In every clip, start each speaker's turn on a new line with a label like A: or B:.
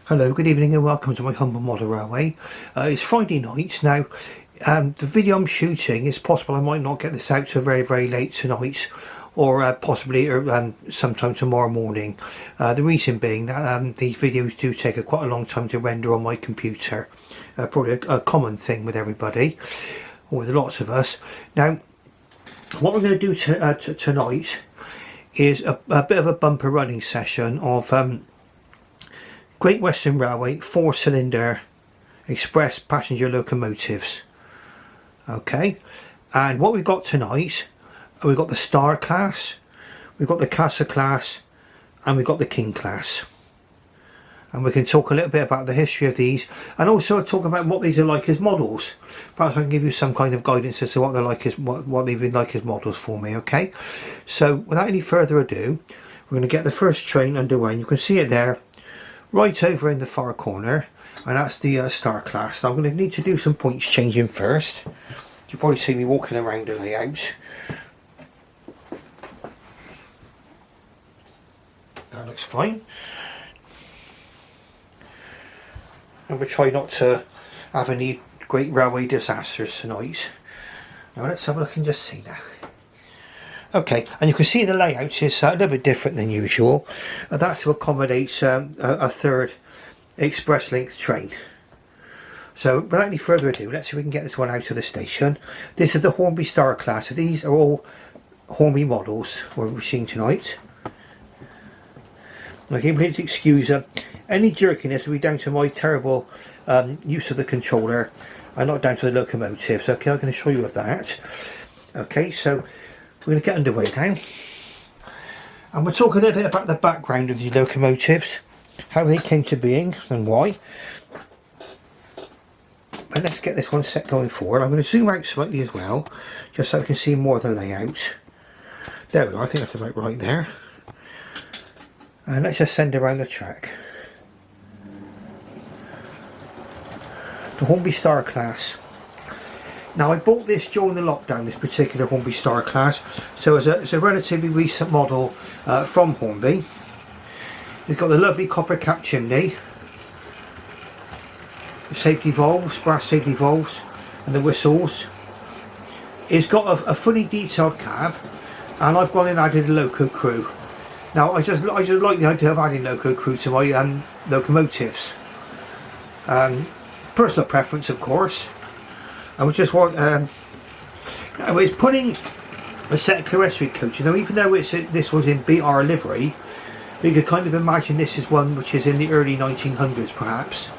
A: Hello, good evening and welcome to my humble model railway. It's Friday night now. The video I'm shooting, it's possible I might not get this out till very late tonight, or possibly sometime tomorrow morning. The reason being that these videos do take quite a long time to render on my computer. Probably a common thing with everybody, or with lots of us. Now, what we're going to do tonight is a bit of a bumper running session of Great Western Railway 4-cylinder express passenger locomotives. Okay, and what we've got tonight, we've got the Star class, we've got the Casa class, and we've got the King class. And we can talk a little bit about the history of these, and also talk about what these are like as models. Perhaps I can give you some kind of guidance as to what they're like as what they've been like as models for me. Okay, so without any further ado, we're going to get the first train underway. And you can see it there, right over in the far corner, and that's the Star class. Now I'm going to need to do some points changing first. You'll probably see me walking around the layout. That looks fine. And we'll try not to have any great railway disasters tonight. Now let's have a look and just see that. Okay, and you can see the layout is a little bit different than usual. That's to accommodate a third express length train. So without any further ado, let's see if we can get this one out of the station. This is the Hornby Star class. So these are all Hornby models we're seeing tonight. Okay, please excuse any jerkiness will be down to my terrible use of the controller and not down to the locomotives. Okay, I'm going to show you of that. Okay, so we're going to get underway now, and we'll talk a little bit about the background of the locomotives, how they came to being and why. And let's get this one set going forward. I'm going to zoom out slightly as well, just so we can see more of the layout. There we go, I think that's about right there. And let's just send around the track. The Hornby Star class. Now I bought this during the lockdown, this particular Hornby Star class, so it's a relatively recent model from Hornby. It's got the lovely copper cap chimney, the safety valves, brass safety valves, and the whistles. It's got a fully detailed cab, and I've gone and added a loco crew. Now I just like the idea of adding loco crew to my locomotives. Personal preference, of course. I would just want it's putting a set of Clarence Street coaches. Now, even though this was in BR livery, you could kind of imagine this is one which is in the early 1900s perhaps,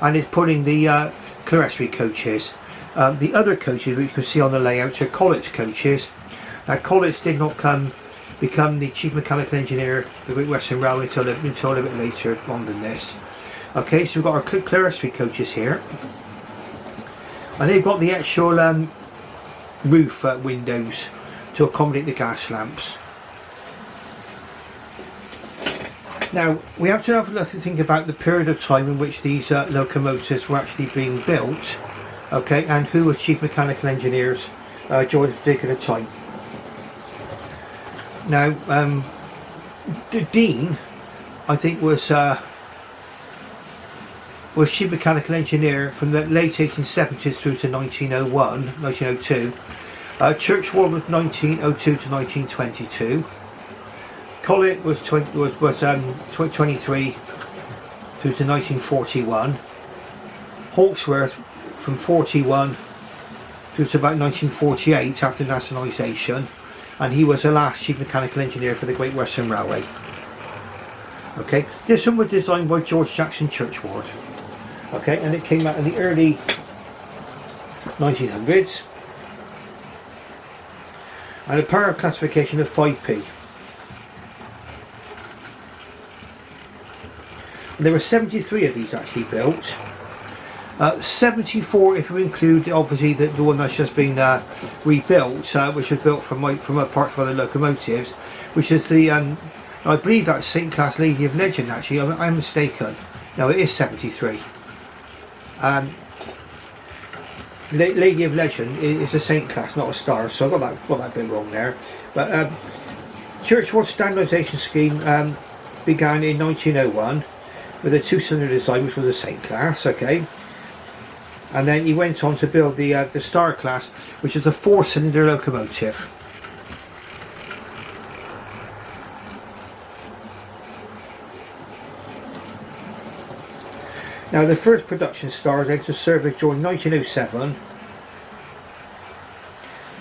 A: and it's putting the Clarence Street coaches. The other coaches which you can see on the layout are Collett coaches. Now Collett did not become the chief mechanical engineer of the Great Western Railway until a bit later on than this. Okay, so we've got our Clarence Street coaches here. And they've got the actual roof windows to accommodate the gas lamps. Now we have to have a look and think about the period of time in which these locomotives were actually being built, okay, and who were chief mechanical engineers during a particular time. Now, Dean, I think, was chief mechanical engineer from the late 1870s through to 1902. Churchward was 1902 to 1922. Collett was 23 through to 1941. Hawksworth from 41 through to about 1948 after nationalisation, and he was the last chief mechanical engineer for the Great Western Railway. Okay, this one was designed by George Jackson Churchward. Okay, and it came out in the early 1900s, and a power classification of 5p. And there were 73 of these actually built. 74 if you include obviously the one that's just been rebuilt, which was built from a part of other locomotives, which is the I believe that's St. Class Lady of Legend. Actually, I'm mistaken. No, it is 73. Lady of Legend is a St. Class, not a Star, so I got that bit wrong there. But Churchward's standardisation scheme began in 1901, with a 2-cylinder design, which was the same class, okay. And then he went on to build the Star class, which is a 4-cylinder locomotive. Now the first production Stars entered service during 1907.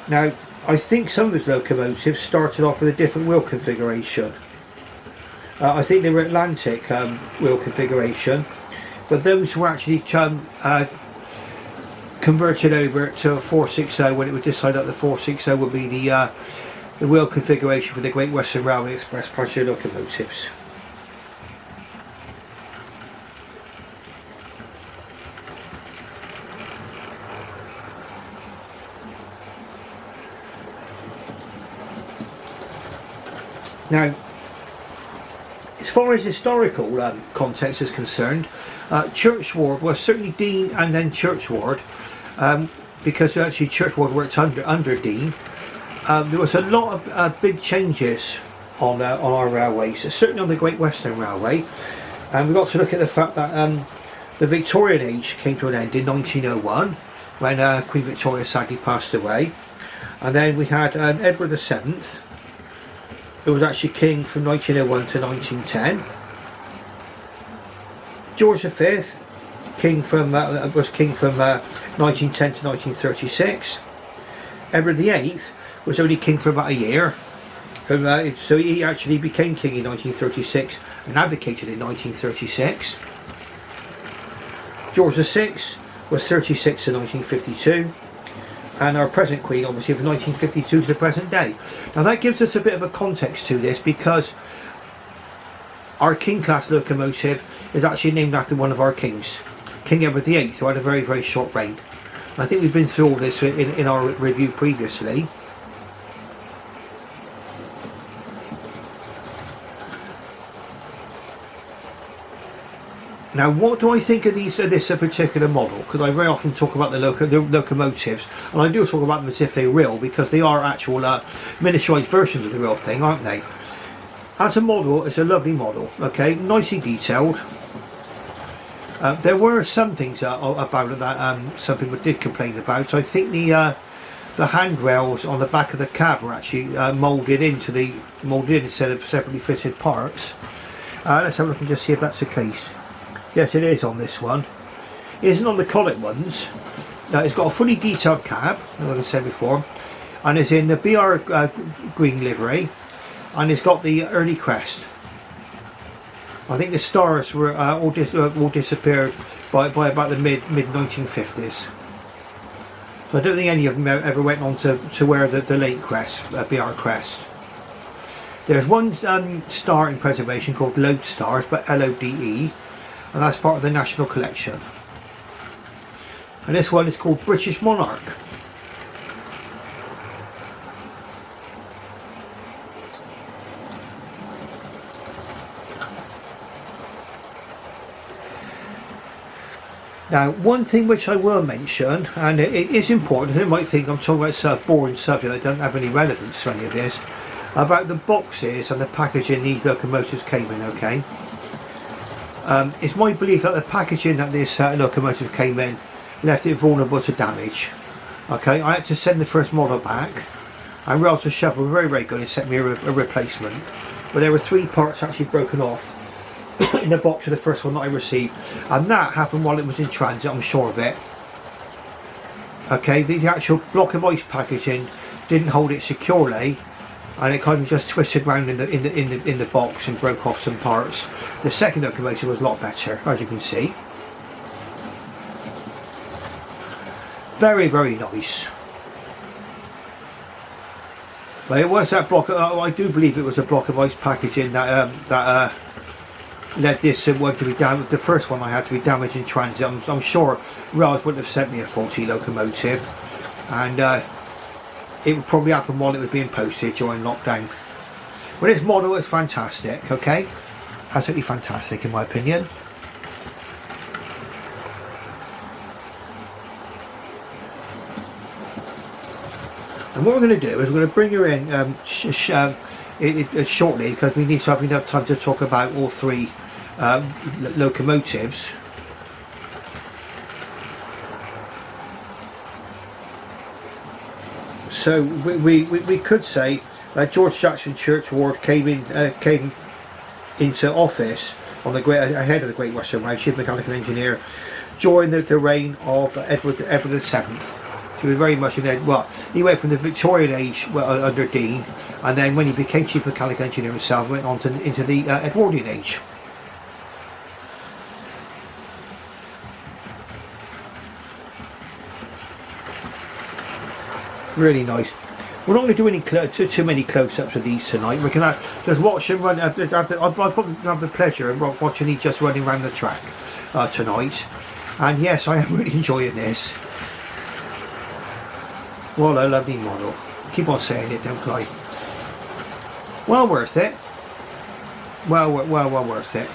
A: Now I think some of his locomotives started off with a different wheel configuration. I think they were Atlantic wheel configuration, but those were actually converted over to a 460 when it was decided that the 460 would be the wheel configuration for the Great Western Railway Express passenger locomotives. Now, as far as historical context is concerned, Churchward was certainly Dean and then Churchward, because actually Churchward worked under Dean. There was a lot of big changes on our railways, certainly on the Great Western Railway, and we've got to look at the fact that the Victorian age came to an end in 1901 when Queen Victoria sadly passed away, and then we had Edward VII, who was actually king from 1901 to 1910. George V, king from was king from 1910 to 1936. Edward VIII was only king for about a year, so he actually became king in 1936 and abdicated in 1936. George VI was 36 to 1952. And our present Queen, obviously, from 1952 to the present day. Now that gives us a bit of a context to this, because our King Class locomotive is actually named after one of our kings, King Edward VIII, who had a very, very short reign. I think we've been through all this in our review previously. Now, what do I think of this particular model? Because I very often talk about the locomotives, and I do talk about them as if they're real, because they are actual miniaturised versions of the real thing, aren't they? As a model, it's a lovely model, okay, nicely detailed. There were some things about it that some people did complain about. I think the handrails on the back of the cab were actually moulded in instead of separately fitted parts. Let's have a look and just see if that's the case. Yes, it is on this one. It isn't on the Collet ones. It's got a fully detailed cab, like I said before, and it's in the BR green livery, and it's got the early crest. I think the stars were all disappeared by about the mid 1950s. So I don't think any of them ever went on to wear the late crest, BR crest. There's one star in preservation called Lodestars, but LODE. And that's part of the National Collection. And this one is called British Monarch. Now, one thing which I will mention, and it is important, you might think I'm talking about a boring subject that doesn't have any relevance to any of this, about the boxes and the packaging these locomotives came in, okay? It's my belief that the packaging that this locomotive came in left it vulnerable to damage. Okay, I had to send the first model back, and Rails to Shovel were very, very good and sent me a replacement. But there were 3 parts actually broken off in the box of the first one that I received, and that happened while it was in transit, I'm sure of it. Okay, the actual block of ice packaging didn't hold it securely, and it kind of just twisted around in the box and broke off some parts. The second locomotive was a lot better, as you can see. Very, very nice. But it was that block. I do believe it was a block of ice packaging that led this one to be damaged. The first one I had to be damaged in transit. I'm sure Rails wouldn't have sent me a faulty locomotive, and it would probably happen while it was being posted during lockdown. But this model is fantastic, okay? Absolutely fantastic in my opinion. And what we're going to do is we're going to bring her in shortly, because we need to have enough time to talk about all 3 locomotives. So we could say that George Jackson Churchward came into office on the ahead of the Great Western Rail, chief mechanical engineer, during the reign of Edward VII. He was very much he went from the Victorian age under Dean, and then when he became chief mechanical engineer himself, went on into the Edwardian age. Really nice. We're not going to do any too many close-ups of these tonight. We're going to just watch them run. I've the pleasure of watching these just running around the track tonight, and yes, I am really enjoying this. What a lovely model. Keep on saying it, don't I? Well worth it. Well worth it.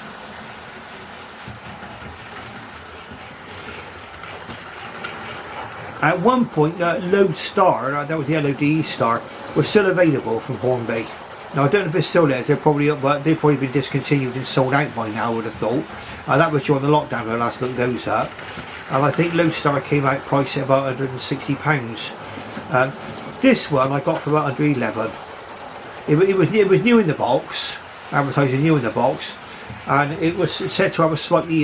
A: At one point, Lodestar, that was the LODE Star, was still available from Hornby. Now I don't know if it's still there. They've probably been discontinued and sold out by now, I would have thought. That was during the lockdown when I last looked those up. And I think Lodestar came out priced at about £160. This one I got for about £111. It was new in the box, advertising new in the box, and it was said to have a slightly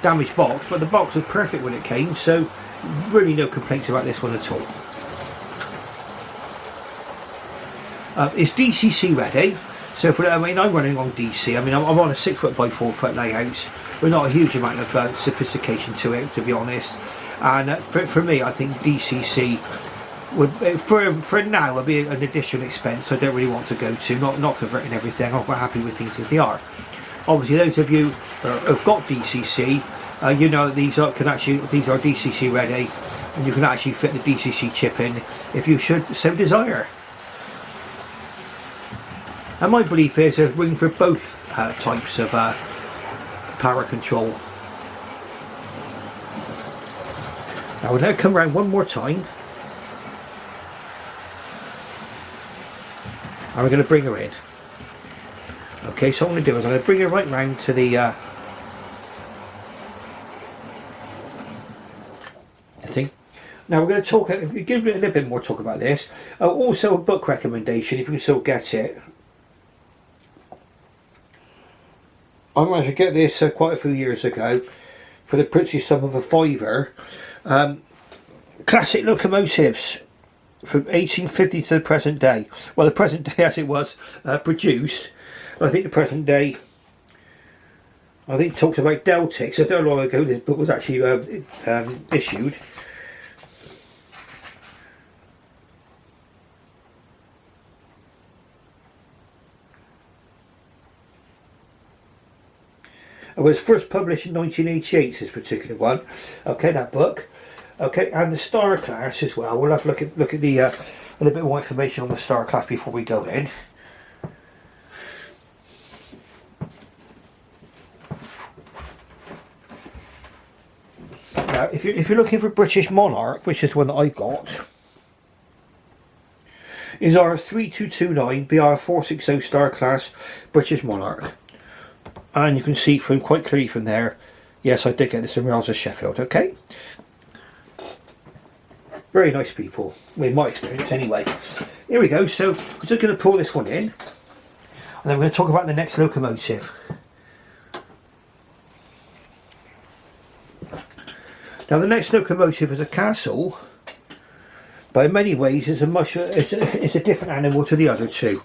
A: damaged box, but the box was perfect when it came, so really no complaints about this one at all. It's DCC ready, so I'm running on DC. I'm on a 6 foot by 4 foot layout. We're not a huge amount of sophistication to it, to be honest. And for me, I think DCC would, for now, would be an additional expense I don't really want to go to. Not converting everything. I'm quite happy with things as they are. Obviously, those of you who've got DCC, you know that these are DCC ready, and you can actually fit the DCC chip in if you should so desire. And my belief is there's room for both types of power control. Now we'll now come around one more time, and we're going to bring her in. Okay, so what I'm going to do is I'm going to bring her right round to the thing. Now we're going to talk, give a little bit more talk about this. Also a book recommendation, if you can still get it. I managed to get this quite a few years ago for the princely sum of £5. Classic locomotives from 1850 to the present day. Well, the present day as it was produced. I think the present day, I think, talks about Deltics. I don't know how long ago this book was actually issued. It was first published in 1988, this particular one. Okay, that book. Okay, and the Star Class as well. We'll have to look at the a little bit more information on the Star Class before we go in. Now, if you're looking for British Monarch, which is the one that I got, is our 3229 BR460 Star Class British Monarch. And you can see quite clearly from there, yes, I did get this from Rails of Sheffield. Okay, very nice people, in my experience anyway. Here we go. So we're just going to pull this one in, and then we're going to talk about the next locomotive. Now the next locomotive is a castle, but in many ways it's a different animal to the other two.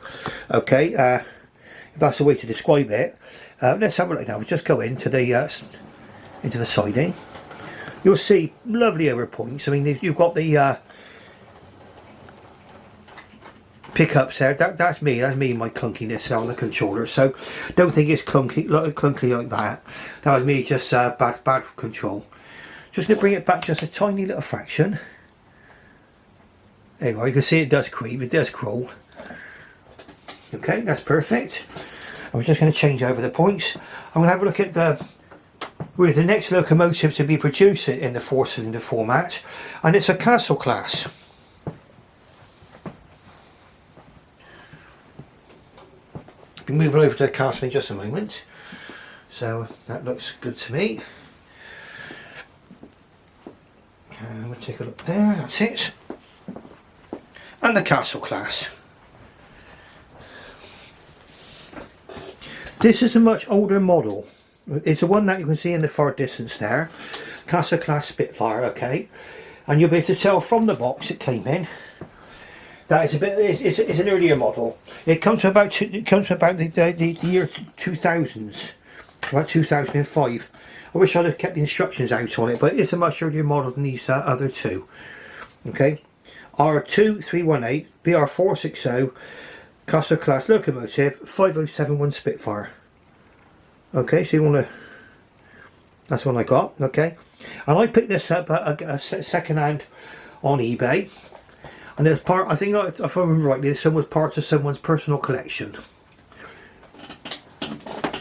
A: Okay, if that's the way to describe it. Let's have a look now. We'll just go into the siding. You'll see lovely over points. I mean, you've got the pickups there. That's me and my clunkiness on the controller. So don't think it's clunky like that. That was me just bad control. Just going to bring it back just a tiny little fraction. There you go. You can see it does creep. It does crawl. Okay, that's perfect. I'm just going to change over the points. I'm going to have a look at the next locomotive to be produced in the 4-cylinder format, and it's a Castle class. Be moving over to the castle in just a moment. So that looks good to me. We'll take a look there, that's it. And the Castle Class. This is a much older model. It's the one that you can see in the far distance there. Castle Class Spitfire, okay. And you'll be able to tell from the box it came in that it's an earlier model. It comes from about the year 2000s, about 2005. I wish I'd have kept the instructions out on it, but it's a much earlier model than these other two. Okay, R2318 BR460 Castle Class Locomotive 5071 Spitfire. Okay, so you want to, that's the one I got. Okay, and I picked this up a second hand on eBay, and it's part, I think if I remember rightly, this one was part of someone's personal collection,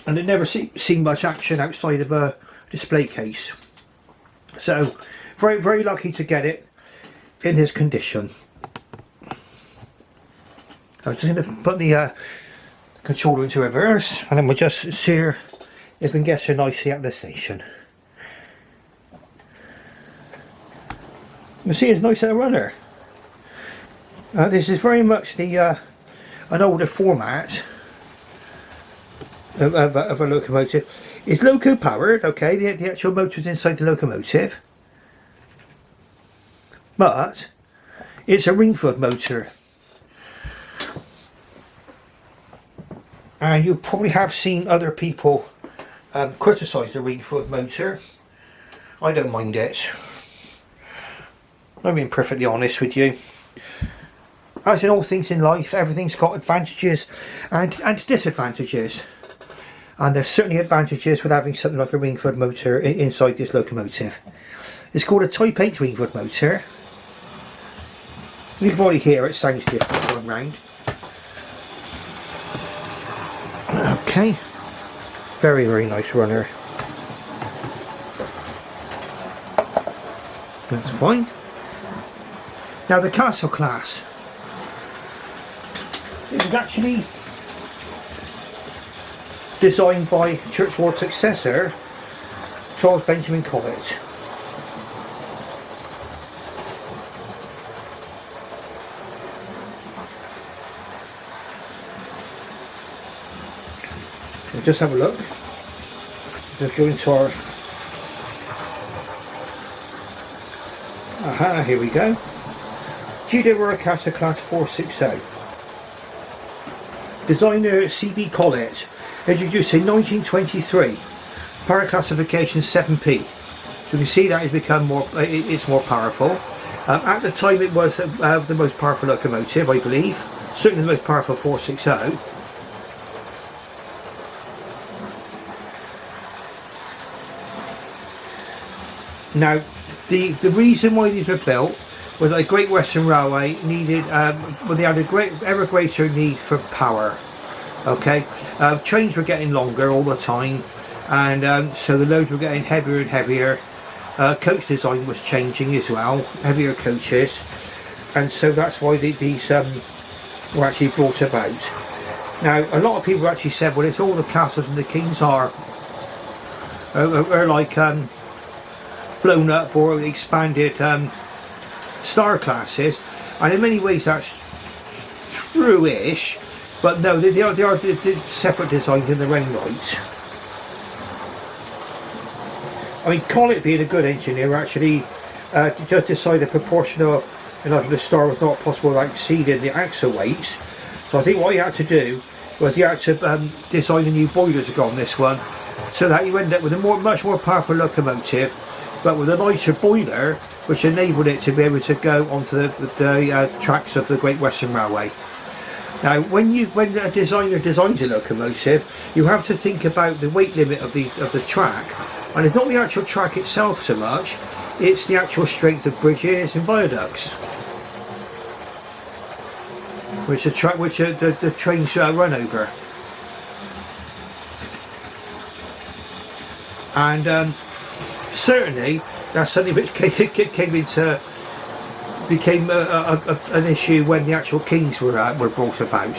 A: and it never seen much action outside of a display case. So very, very lucky to get it in this condition. I'm just going to put the controller into reverse, and then we'll just see if we can get so nicely at the station. You see, it's nice little runner. This is very much the an older format of a locomotive. It's loco powered, okay, the actual motor's inside the locomotive, but it's a Ringford motor, and you probably have seen other people criticise the Ringford motor. I don't mind it. I'm being perfectly honest with you. As in all things in life, everything's got advantages and disadvantages. And there's certainly advantages with having something like a Ringford motor inside this locomotive. It's called a Type 8 Ringford motor. You can probably hear it sounds different going round. Okay, very, very nice runner. That's fine. Now the Castle Class. It was actually designed by Church Ward successor Charles Benjamin Cobbett. So just have a look. Just go into our here we go. Gwr Castle Class 460. Designer C.B. Collett. Introduced in 1923. Power classification 7P. So you can see that it's become more. It's more powerful. At the time, it was the most powerful locomotive, I believe. Certainly the most powerful 460. Now, the reason why these were built was that the Great Western Railway needed, well, they had ever greater need for power. Okay, trains were getting longer all the time, and so the loads were getting heavier and heavier. Coach design was changing as well, heavier coaches, and so that's why these were actually brought about. Now, a lot of people actually said, well, it's all the castles and the kings are like blown up or expanded star classes, and in many ways that's true-ish, but no, they are separate designs in their own right. I mean, Collett, being a good engineer, actually just decided the proportion of the star was not possible without exceeding the axle weights. So I think what he had to do was he had to design a new boiler to go on this one, so that you end up with a much more powerful locomotive, but with a lighter boiler, which enabled it to be able to go onto the tracks of the Great Western Railway. Now, when a designer designs a locomotive, you have to think about the weight limit of the track, and it's not the actual track itself so much; it's the actual strength of bridges and viaducts, which the trains run over. And certainly that's something which became an issue when the actual kings were brought about.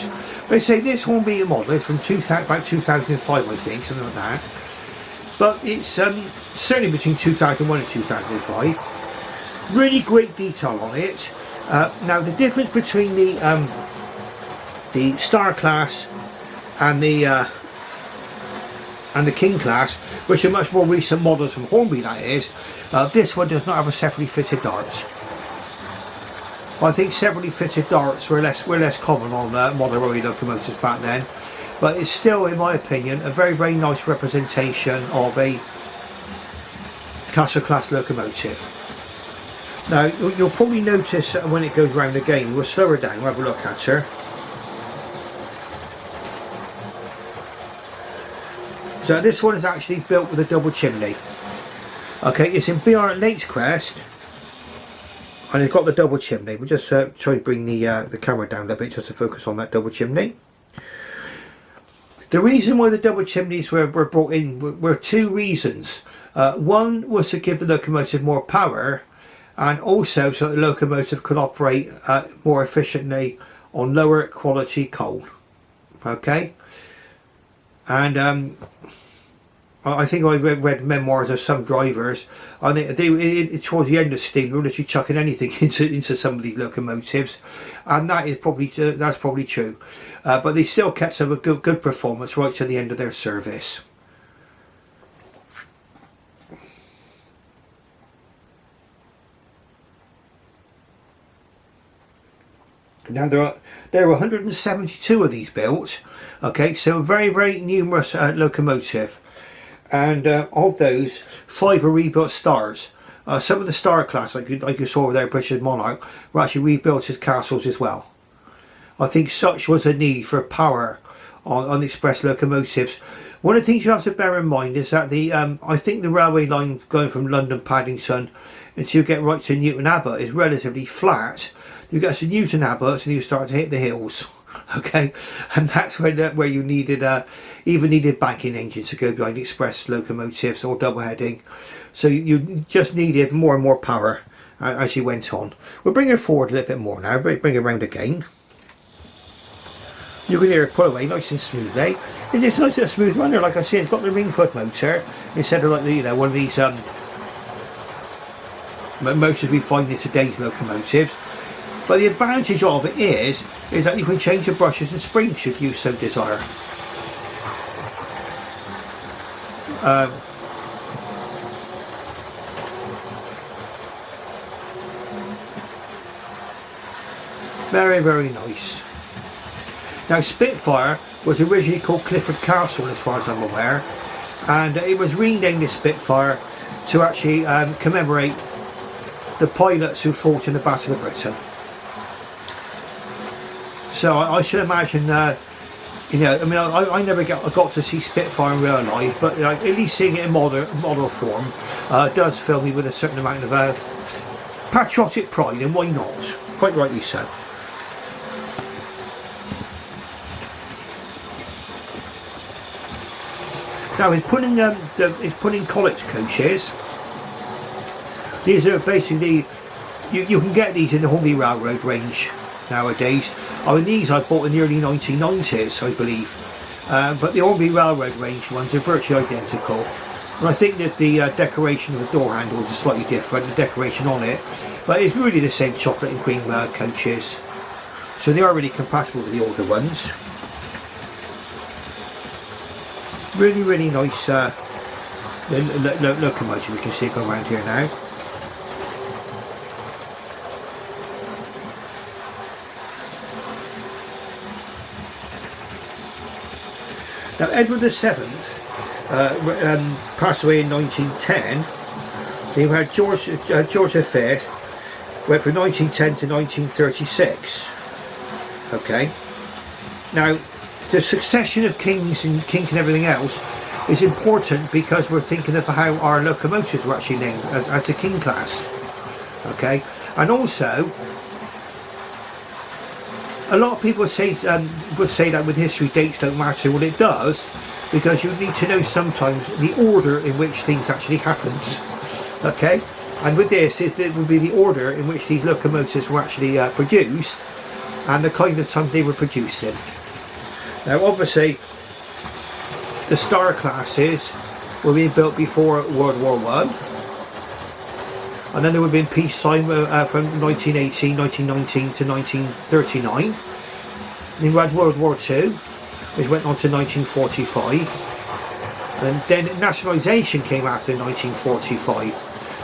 A: They say this Hornby model is from about 2005, I think, something like that. but it's certainly between 2001 and 2005. Really great detail on it. Now the difference between the Star Class and the King Class, which are much more recent models from Hornby, that is, this one does not have a separately fitted darts. I think separately fitted darts were less common on model railway locomotives back then, but it's still, in my opinion, a very, very nice representation of a Castle Class locomotive. Now you'll probably notice that when it goes round again, we'll slow her down, we'll have a look at her. So this one is actually built with a double chimney. Okay, it's in BR Late's crest, and it's got the double chimney. We'll just try to bring the camera down a little bit just to focus on that double chimney. The reason why the double chimneys were brought in were two reasons. One was to give the locomotive more power, and also so that the locomotive could operate more efficiently on lower quality coal. Okay, and I think I read memoirs of some drivers, and they towards the end of steam, they were literally chucking anything into some of these locomotives, and that's probably true. But they still kept up a good performance right to the end of their service. Now there are 172 of these built. Okay, so a very, very numerous locomotive. And of those, 5 are rebuilt Stars. Some of the Star Class, like you saw over there, British Monarch, were actually rebuilt as castles as well. I think such was a need for power on the express locomotives. One of the things you have to bear in mind is that I think the railway line going from London Paddington until you get right to Newton Abbot is relatively flat. You get to Newton Abbot and you start to hit the hills. Okay, and that's where you even needed banking engines to go behind express locomotives or double heading. So you just needed more and more power as you went on. We'll bring her forward a little bit more now. Bring her round again. You can hear her pull away nice and smoothly. It's nice and smooth runner, like I say. It's got the ring foot motor instead of like one of these motors we find in today's locomotives. But the advantage of it is that you can change the brushes and springs should you so desire. Very, very nice. Now Spitfire was originally called Clifford Castle as far as I'm aware, and it was renamed as Spitfire to actually commemorate the pilots who fought in the Battle of Britain. So I should imagine, you know, I mean, I never got to see Spitfire in real life, but like, at least seeing it in model form does fill me with a certain amount of patriotic pride, and why not? Quite rightly so. Now he's putting college coaches. These are basically, you can get these in the Hornby Railroad range nowadays. I mean, these I bought in the early 1990s, I believe. But the Hornby Railroad range ones are virtually identical. And I think that the decoration of the door handles is slightly different, the decoration on it. But it's really the same chocolate and cream coaches. So they are really compatible with the older ones. Really, really nice locomotive. We can see it go around here now. Now Edward VII passed away in 1910. So you had George V went from 1910 to 1936. Okay. Now the succession of kings and everything else is important because we're thinking of how our locomotives were actually named as the King Class. Okay, and also a lot of people would say that with history dates don't matter. Well, it does, because you need to know sometimes the order in which things actually happens. Okay, and with this it would be the order in which these locomotives were actually produced and the kind of time they were produced in. Now obviously the Star classes were being built before World War One, and then there would have been peacetime from 1918, 1919 to 1939. Then we had World War Two, which went on to 1945. And then nationalisation came after 1945.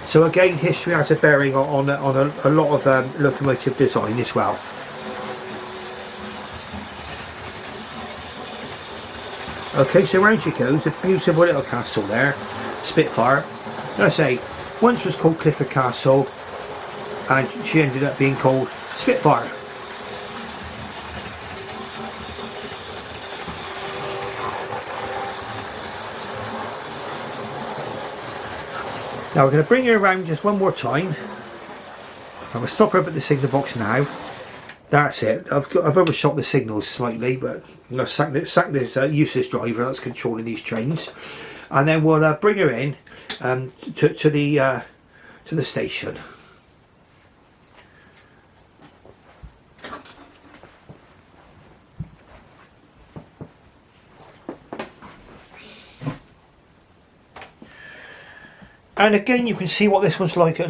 A: So again, history has a bearing on a lot of locomotive design as well. Okay, so round she goes, a beautiful little castle there, Spitfire. And I say, once was called Clifford Castle, and she ended up being called Spitfire. Now we're going to bring her around just one more time. I'm going to stop her up at the signal box now. That's it. I've overshot the signals slightly, but I'm going to sack this useless driver that's controlling these trains, and then we'll bring her in to the station. And again, you can see what this one's like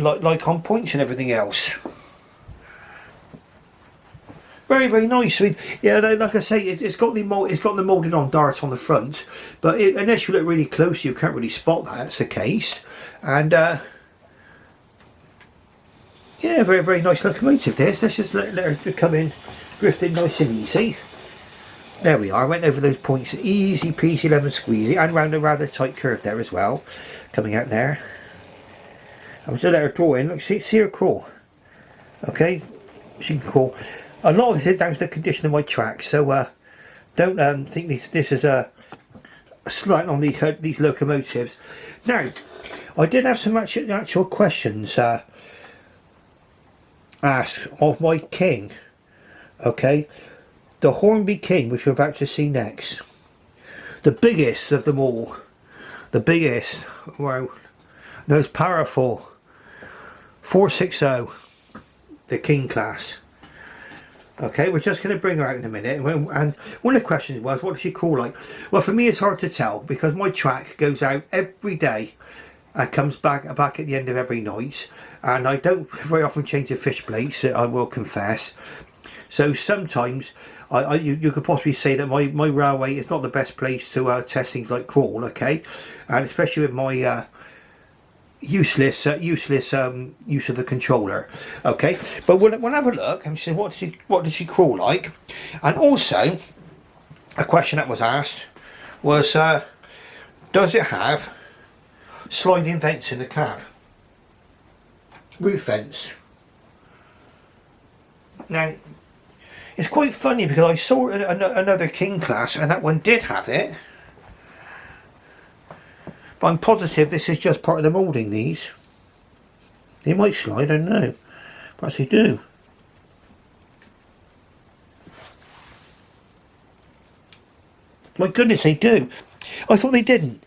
A: on points and everything else. Very, very nice. I mean, yeah, like I say, it's got the moulded on dart on the front, but unless you look really close, you can't really spot that's the case. And yeah, very, very nice locomotive. This. Let's just let her come in, drifting nice and easy. There we are. Went over those points, easy peasy lemon squeezy, and round a rather tight curve there as well, coming out there. I'm just let her draw in. Look, see her crawl. Okay, she can crawl. A lot of this is down to the condition of my track, so don't think this is a slight on these locomotives. Now, I did have some actual questions asked of my king. Okay, the Hornby King, which we're about to see next, the biggest of them all, the biggest, wow, most powerful, 460, the King Class. Okay, we're just going to bring her out in a minute, and one of the questions was, what does she crawl like? Well, for me it's hard to tell, because my track goes out every day and comes back at the end of every night, and I don't very often change the fish plates, I will confess. So sometimes you could possibly say that my railway is not the best place to test things like crawl, okay, and especially with my useless use of the controller. Okay, but we'll have a look and see what does she crawl like. And also a question that was asked was, does it have sliding vents in the cab, roof vents? Now it's quite funny, because I saw another King Class and that one did have it, but I'm positive this is just part of the moulding. These, they might slide, I don't know, but they do. My goodness, they do. I thought they didn't.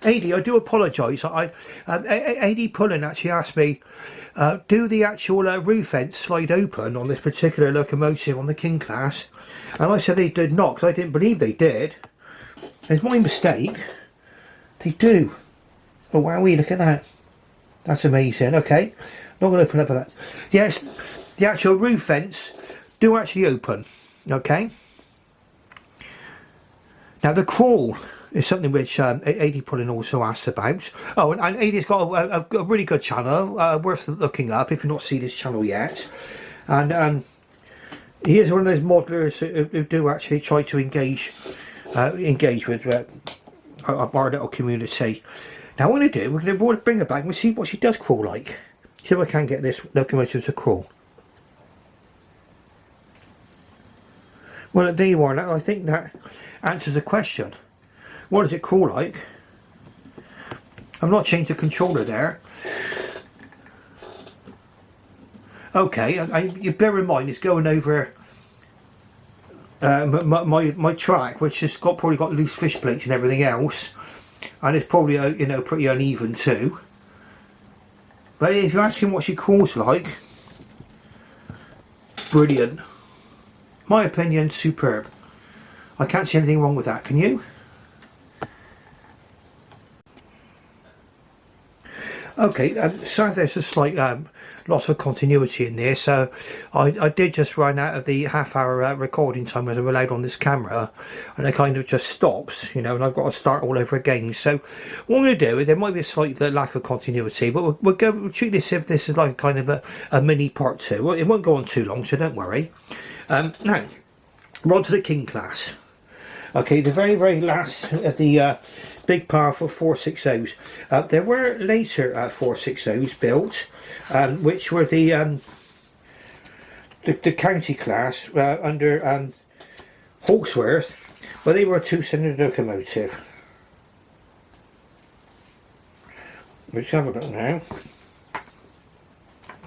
A: AD, I do apologise. AD Pullen actually asked me, do the actual roof vents slide open on this particular locomotive on the King Class? And I said they did not, because I didn't believe they did. It's my mistake. They do. Oh wowee, look at that. That's amazing. Okay, not going to open up for that. Yes, the actual roof vents do actually open. Okay. Now the crawl is something which AD Pullen also asked about. Oh, and AD's got a really good channel, worth looking up if you've not seen his channel yet. And he is one of those modelers who do actually try to engage with our little community. Now what we're going to do, we're going to bring her back and we'll see what she does crawl like. See if I can get this locomotive to crawl. Well, there you are. I think that answers the question. What does it crawl like? I've not changed the controller there. Okay, you bear in mind it's going over my track, which has probably got loose fish plates and everything else, and it's probably pretty uneven too. But if you're asking what she crawls like, brilliant. My opinion, superb. I can't see anything wrong with that, can you? Okay, so there's a slight loss of continuity in this. So I did just run out of the half-hour recording time as I'm allowed on this camera, and it kind of just stops, you know, and I've got to start all over again. So what I'm going to do, there might be a slight lack of continuity, but we'll treat this if this is like kind of a mini part two. Well, it won't go on too long, so don't worry. Now, we're on to the King Class. Okay, the very last of the big powerful 460s. There were later 460s built, which were the county class under Hawksworth, but they were a two-cylinder locomotive. Let's have a look now.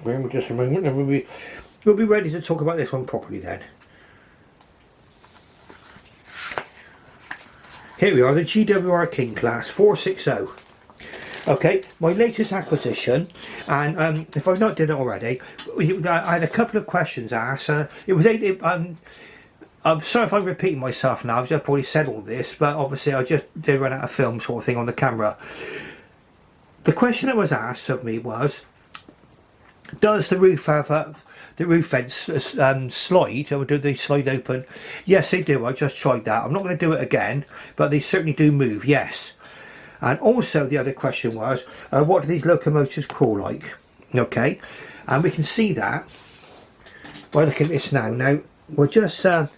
A: Wait just a moment, and we'll be ready to talk about this one properly then. Here we are, the GWR King Class 460. Okay, my latest acquisition, and if I've not done it already, I had a couple of questions asked. I'm sorry if I'm repeating myself now, I've just probably said all this, but obviously I just did run out of film sort of thing on the camera. The question that was asked of me was, does the roof have the roof vents slide, or do they slide open? Yes, they do. I just tried that. I'm not going to do it again, but they certainly do move, yes. And also the other question was, what do these locomotives crawl like? Okay, and we can see that by looking at this now. Now we'll just set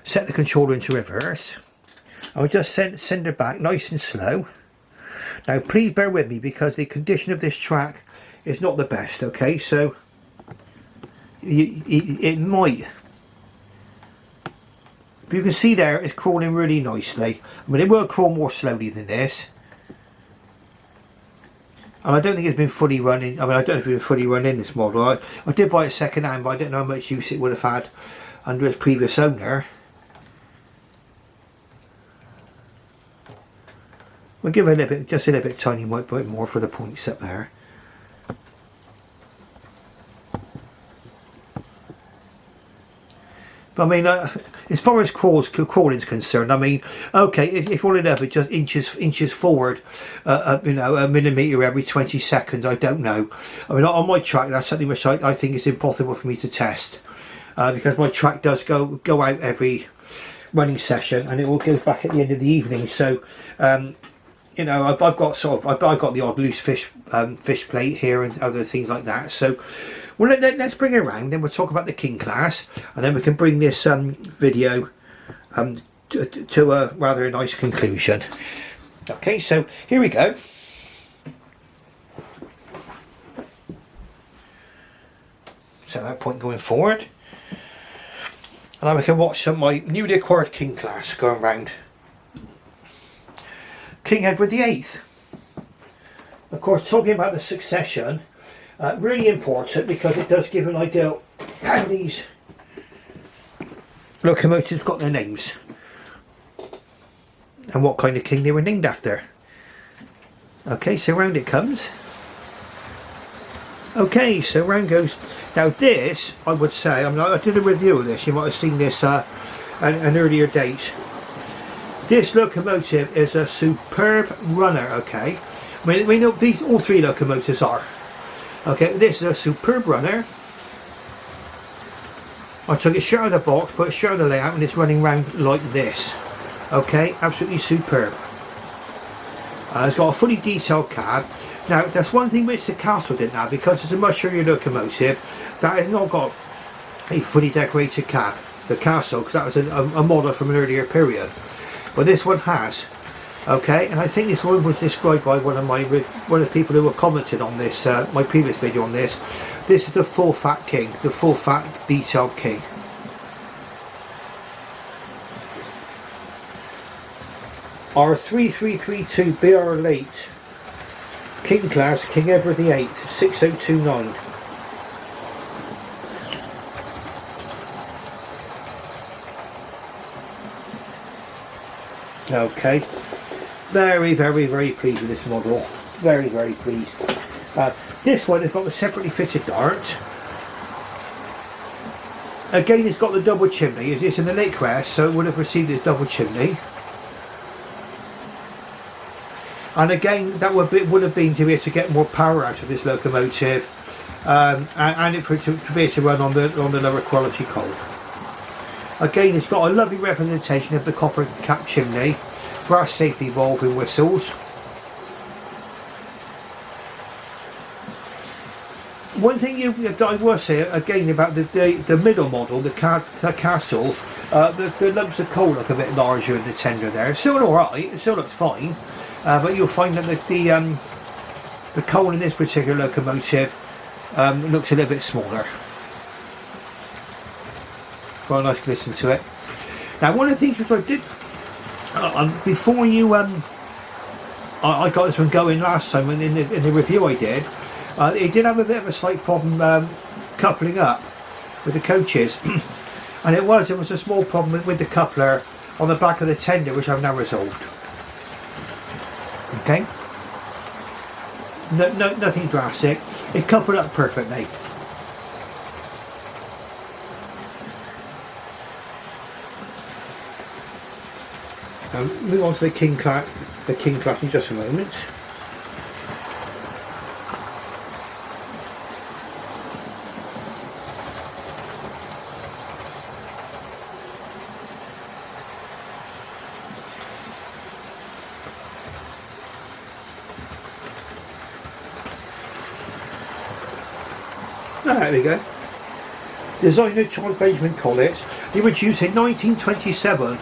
A: the controller into reverse, and we'll just send it back nice and slow. Now please bear with me because the condition of this track is not the best. Okay, so it might, but you can see there it's crawling really nicely. I mean, it will crawl more slowly than this, and I don't think it's been fully running. I mean, I don't know if it's been fully run in this model. I did buy it second hand, but I don't know how much use it would have had under its previous owner. We'll give it a little bit, just a little bit tiny bit more for the points up there. I mean, as far as crawling is concerned, I mean, okay, if all it ever just inches forward, you know, a millimetre every 20 seconds, I don't know. I mean, on my track, that's something which I think is impossible for me to test, because my track does go out every running session, and it all goes back at the end of the evening. So, you know, I've got I've got the odd loose fish plate here and other things like that. So. Well, let's bring it around, then we'll talk about the King Class, and then we can bring this video to a rather nice conclusion. Okay, so here we go. Set that point going forward. And now we can watch some of my newly acquired King Class going round. King Edward VIII. Of course, talking about the succession, really important because it does give an idea how these locomotives got their names and what kind of king they were named after. Okay, so round it comes. Okay, so round goes. Now this, I would say, I mean, I did a review of this, you might have seen this at an earlier date. This locomotive is a superb runner, okay? I mean, we know these all three locomotives are. Okay, this is a superb runner. I took it straight out of the box, put it straight out of the layout, and it's running around like this. Okay, absolutely superb. It's got a fully detailed cab. Now, that's one thing which the Castle didn't have, because it's a much earlier locomotive that has not got a fully decorated cab. The Castle, because that was a model from an earlier period, but this one has. Okay, and I think this one was described by one of the people who were commented on this, my previous video on this. This is the full fat king, the full fat detailed king. Our 3332 BR late King Class King Edward VIII 6029. Okay. Very pleased with this model. Very pleased. This one has got the separately fitted dart. Again, it's got the double chimney. It's in the Lake West, so it would have received this double chimney. and again that would have been to be able to get more power out of this locomotive, and it to be able to run on the lower quality coal. Again, it's got a lovely representation of the copper cap chimney, brass safety valve and whistles. One thing I will say again about the middle model, the castle, the lumps of coal look a bit larger in the tender there. It's still alright, it still looks fine, but you'll find that the coal in this particular locomotive looks a little bit smaller. Quite nice to listen to it. Now, one of the things which I did before you I got this one going last time in the review I did. It did have a bit of a slight problem coupling up with the coaches, and it was a small problem with the coupler on the back of the tender, which I've now resolved. Okay, nothing drastic. It coupled up perfectly. Move on to the King Class in just a moment. There we go. Designer John Benjamin Collett. He was used in 1927.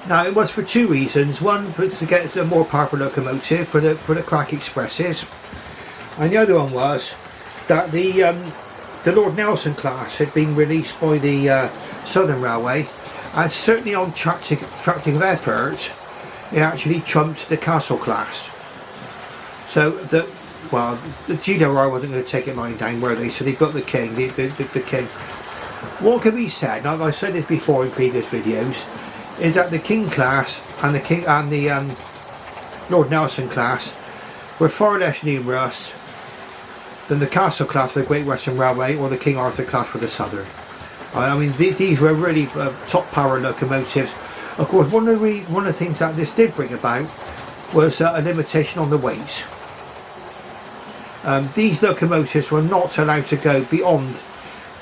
A: Now, it was for two reasons. One was to get a more powerful locomotive for the crack expresses, and the other one was that the Lord Nelson class had been released by the Southern Railway, and certainly on tracting of effort, it actually trumped the Castle class. So the GWR wasn't going to take it lying down, were they? So they built the King, the King. What can be said? Now, I've said this before in previous videos, is that the King class and the Lord Nelson class were far less numerous than the Castle class for the Great Western Railway or the King Arthur class for the Southern. I mean, these were really top power locomotives. Of course, one of the things that this did bring about was a limitation on the weight. These locomotives were not allowed to go beyond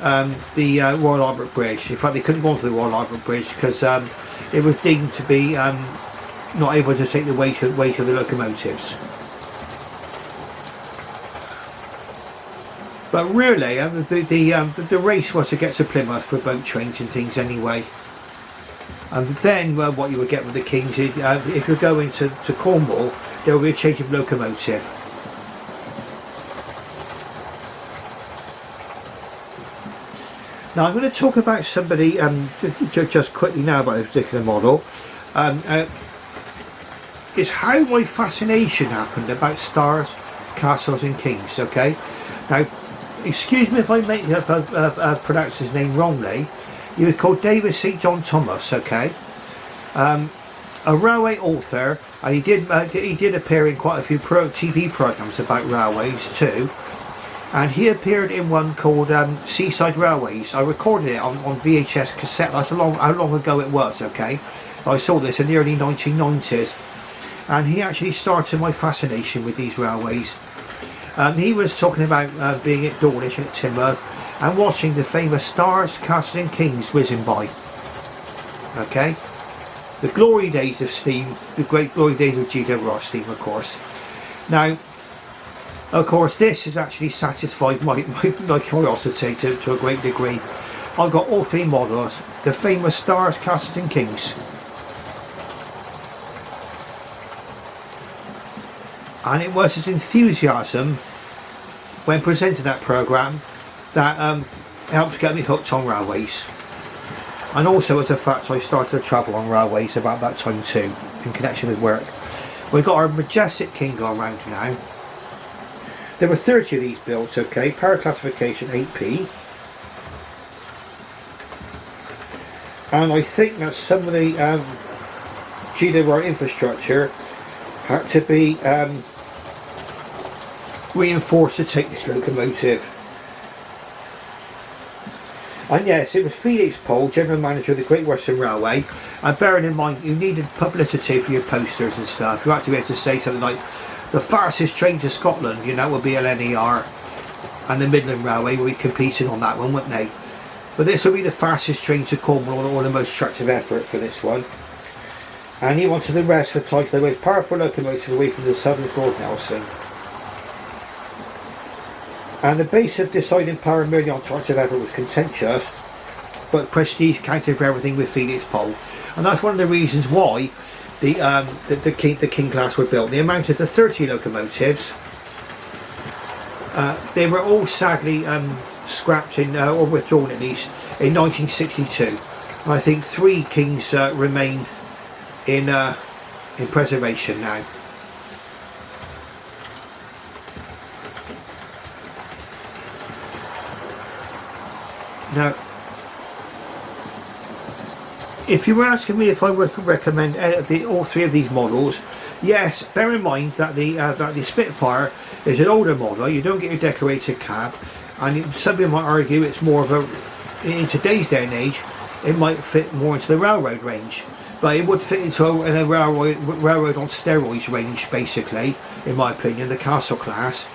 A: the Royal Albert Bridge. In fact, they couldn't go onto the Royal Albert Bridge because it was deemed to be not able to take the weight of the locomotives. But really, the race was to get to Plymouth for boat trains and things anyway. And then what you would get with the Kings is, if you're going to Cornwall, there will be a change of locomotive. Now I'm going to talk about somebody just quickly now about this particular model. It's how my fascination happened about stars, castles and kings. Okay, now excuse me if I may pronounce his name wrongly. He was called David St. John Thomas. Okay, a railway author, and he did appear in quite a few TV programs about railways too. And he appeared in one called Seaside Railways. I recorded it on VHS cassette. That's how long ago it was, okay? I saw this in the early 1990s. And he actually started my fascination with these railways. He was talking about being at Dawlish and at Timoth and watching the famous stars, castles and kings whizzing by. Okay? The glory days of steam, the great glory days of GWR steam, of course. Now, of course, this has actually satisfied my curiosity to a great degree. I've got all three models, the famous stars, castles and kings. And it was his enthusiasm when presenting that programme that helped get me hooked on railways. And also, as a fact, I started to travel on railways about that time too, in connection with work. We've got our majestic King going round now. There were 30 of these built, okay, power classification 8P. And I think that some of the GWR infrastructure had to be reinforced to take this locomotive. And yes, it was Felix Pole, General Manager of the Great Western Railway, and bearing in mind you needed publicity for your posters and stuff. You had to be able to say something like, the fastest train to Scotland, you know, will be LNER, and the Midland Railway will be competing on that one, wouldn't they? But this will be the fastest train to Cornwall, or the most attractive effort for this one. And he wanted the rest for the title, the most powerful locomotive away from the Southern Lord Nelson. And the base of deciding power merely on attractive effort was contentious, but prestige counted for everything with Felix Pole. And that's one of the reasons why the King Class were built. They amounted to 30 locomotives. They were all sadly scrapped or withdrawn at least in 1962. And I think 3 Kings remain in preservation now. Now, if you were asking me if I would recommend all 3 of these models, yes, bear in mind that the Spitfire is an older model. You don't get your decorated cab, and some people might argue it's more of a, in today's day and age, it might fit more into the railroad range, but it would fit into a railroad on steroids range, basically, in my opinion. The Castle Class,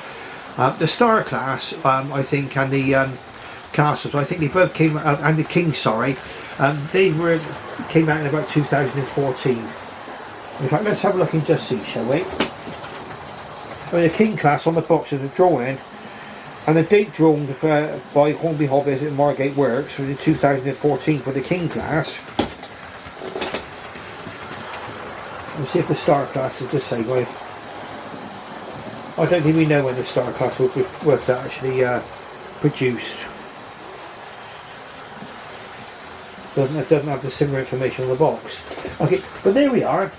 A: the Star Class, I think, and the Castles, I think they both came out, and the King, sorry, they came out in about 2014. In fact, let's have a look and just see, shall we? I mean, the King Class on the box is a drawing, and the date drawn by Hornby Hobbits at Margate Works was in 2014 for the King Class. Let's see if the Star Class is the same way. I don't think we know when the Star Class was actually produced. Doesn't have the similar information on the box. Okay, but there we are.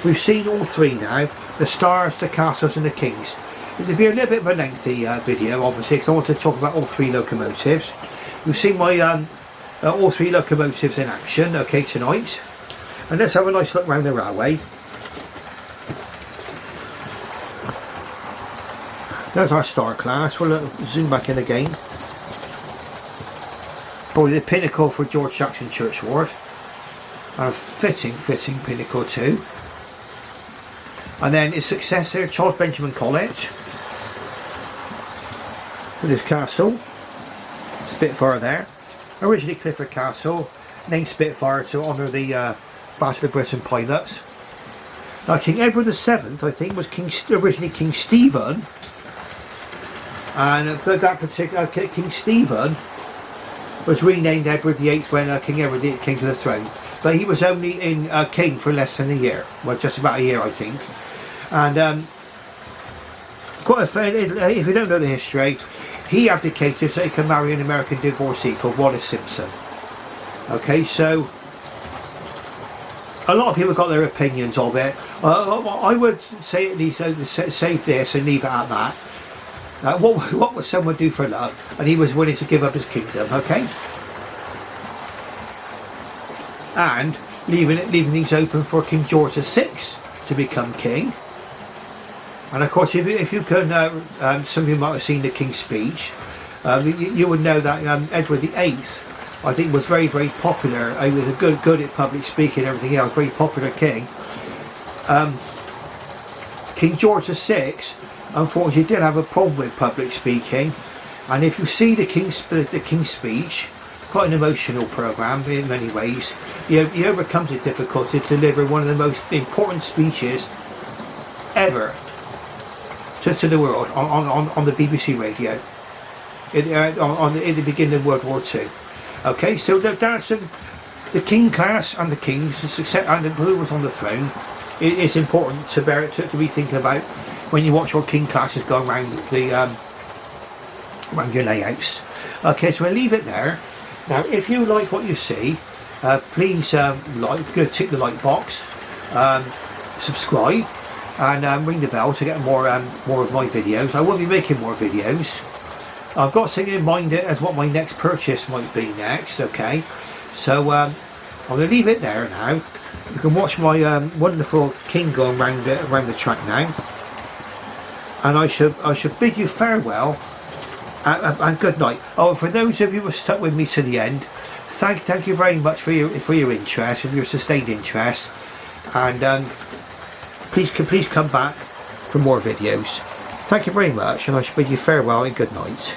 A: We've seen all 3 now: the Stars, the Castles, and the Kings. It'll be a little bit of a lengthy video, obviously, because I want to talk about all 3 locomotives. We've seen my all 3 locomotives in action, okay, tonight. And let's have a nice look around the railway. There's our Star Class. We'll zoom back in again. Probably the pinnacle for George Jackson Church Ward, and a fitting pinnacle too. And then his successor, Charles Benjamin College, with his castle, Spitfire there. Originally Clifford Castle, named Spitfire to honour the Battle of Britain pilots. Now King Edward VII, I think, was originally King Stephen, and that particular King Stephen was renamed Edward VIII when King Edward VIII came to the throne. But he was only in king for less than a year. Well, just about a year, I think. And quite a fair, if you don't know the history, he abdicated so he could marry an American divorcee called Wallace Simpson. Okay, so a lot of people got their opinions of it. I would say at least save this and leave it at that. What would someone do for love? And he was willing to give up his kingdom, okay? And leaving things open for King George VI to become king. And of course, if you can, some of you might have seen the King's Speech. You would know that Edward VIII, I think, was very popular. He was a good at public speaking and everything else. Very popular king. King George VI, unfortunately, did have a problem with public speaking, and if you see the King's Speech, quite an emotional programme in many ways. He overcomes the difficulty to deliver one of the most important speeches ever to the world on the BBC radio in the beginning of World War II. Okay, so that's the King Class and the Kings, the success and who was on the throne. It's important to be thinking about when you watch your King Classes go around around your layouts. Okay, so we'll leave it there. Now, if you like what you see, please tick the like box, subscribe, and ring the bell to get more of my videos. I will be making more videos. I've got something in mind as what my next purchase might be next. Okay, so I'm going to leave it there now. You can watch my wonderful King going around the track now, and I should bid you farewell and good night. Oh, and for those of you who stuck with me to the end, thank you very much for your interest and your sustained interest, and please come back for more videos. Thank you very much, and I shall bid you farewell and good night.